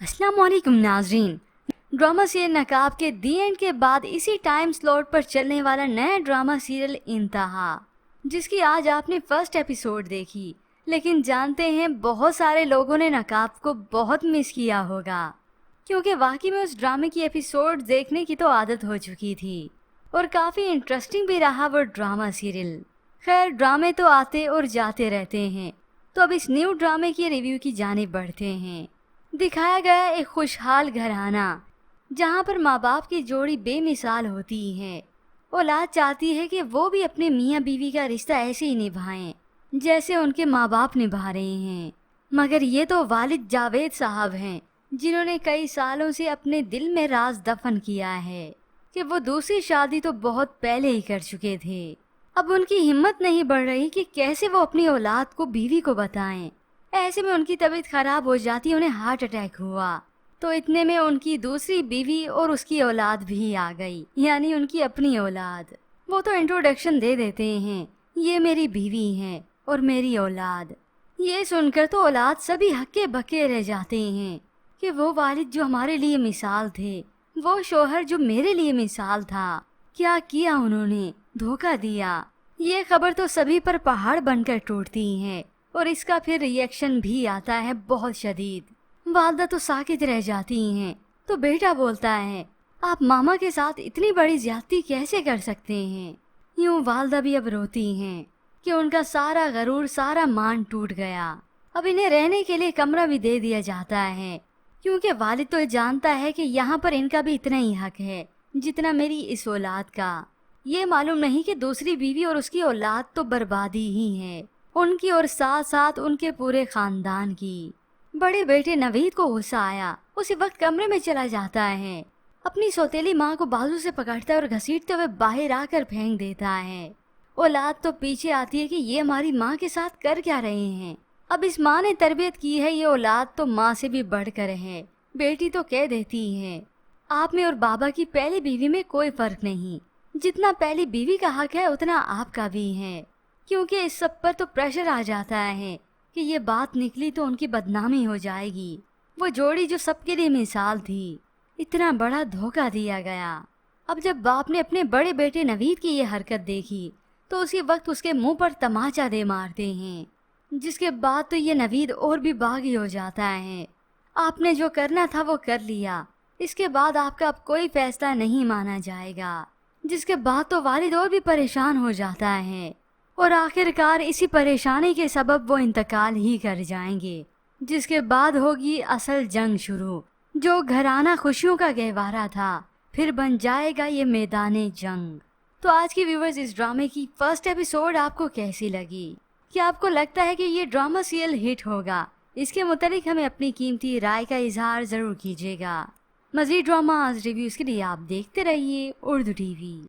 अस्सलाम वालेकुम नाजरीन। ड्रामा सीरियल नकाब के दी एंड के बाद इसी टाइम स्लॉट पर चलने वाला नया ड्रामा सीरियल इंतहा, जिसकी आज आपने फर्स्ट एपिसोड देखी, लेकिन जानते हैं बहुत सारे लोगों ने नकाब को बहुत मिस किया होगा, क्योंकि वाकई में उस ड्रामे की एपिसोड देखने की तो आदत हो चुकी थी और काफ़ी इंटरेस्टिंग भी रहा वो ड्रामा सीरियल। खैर, ड्रामे तो आते और जाते रहते हैं, तो अब इस न्यू ड्रामे की रिव्यू की जानिब बढ़ते हैं। दिखाया गया एक खुशहाल घराना जहाँ पर माँ बाप की जोड़ी बेमिसाल होती है। औलाद चाहती है कि वो भी अपने मियाँ बीवी का रिश्ता ऐसे ही निभाएं जैसे उनके माँ बाप निभा रहे हैं, मगर ये तो वालिद जावेद साहब हैं जिन्होंने कई सालों से अपने दिल में राज दफन किया है कि वो दूसरी शादी तो बहुत पहले ही कर चुके थे। अब उनकी हिम्मत नहीं बढ़ रही कि कैसे वो अपनी औलाद को बीवी को बताएं। ऐसे में उनकी तबीयत खराब हो जाती, उन्हें हार्ट अटैक हुआ, तो इतने में उनकी दूसरी बीवी और उसकी औलाद भी आ गई, यानी उनकी अपनी औलाद। वो तो इंट्रोडक्शन दे देते हैं, ये मेरी बीवी है और मेरी औलाद। ये सुनकर तो औलाद सभी हक्के बक्के रह जाते हैं कि वो वालिद जो हमारे लिए मिसाल थे, वो शोहर जो मेरे लिए मिसाल था, क्या किया उन्होंने, धोखा दिया। ये खबर तो सभी पर पहाड़ बनकर टूटती है और इसका फिर रिएक्शन भी आता है बहुत शदीद। वालदा तो साकित रह जाती हैं, तो बेटा बोलता है, आप मामा के साथ इतनी बड़ी ज्यादती कैसे कर सकते हैं। यूं वालदा भी अब रोती हैं कि उनका सारा गरूर, सारा मान टूट गया। अब इन्हें रहने के लिए कमरा भी दे दिया जाता है, क्योंकि वालिद तो जानता है कि यहाँ पर इनका भी इतना ही हक है जितना मेरी इस औलाद का। ये मालूम नहीं कि दूसरी बीवी और उसकी औलाद तो बर्बादी ही है, उनकी और साथ साथ उनके पूरे खानदान की। बड़े बेटे नवीद को गुस्सा आया, उसी वक्त कमरे में चला जाता है, अपनी सौतेली माँ को बाजू से पकड़ता है और घसीटते हुए बाहर आकर फेंक देता है। औलाद तो पीछे आती है कि ये हमारी माँ के साथ कर क्या रहे हैं। अब इस माँ ने तरबियत की है, ये औलाद तो माँ से भी बढ़कर है। बेटी तो कह देती है, आप में और बाबा की पहली बीवी में कोई फर्क नहीं, जितना पहली बीवी का हक है उतना आपका भी है। क्योंकि इस सब पर तो प्रेशर आ जाता है कि ये बात निकली तो उनकी बदनामी हो जाएगी। वो जोड़ी जो सबके लिए मिसाल थी, इतना बड़ा धोखा दिया गया। अब जब बाप ने अपने बड़े बेटे नवीद की ये हरकत देखी तो उसी वक्त उसके मुंह पर तमाचा दे मारते हैं, जिसके बाद तो ये नवीद और भी बागी हो जाता है। आपने जो करना था वो कर लिया, इसके बाद आपका अब कोई फैसला नहीं माना जाएगा। जिसके बाद तो वालिद और भी परेशान हो जाता है और आखिरकार इसी परेशानी के सबब वो इंतकाल ही कर जाएंगे, जिसके बाद होगी असल जंग शुरू। जो घराना खुशियों का गहवारा था, फिर बन जाएगा ये मैदाने जंग। तो आज की व्यूवर्स, इस ड्रामे की फर्स्ट एपिसोड आपको कैसी लगी? क्या आपको लगता है कि ये ड्रामा सीरियल हिट होगा? इसके मुतालिक हमें अपनी कीमती राय का इजहार ज़रूर कीजिएगा। मज़ीद ड्रामास रिव्यूज़ के लिए आप देखते रहिए उर्दू टीवी।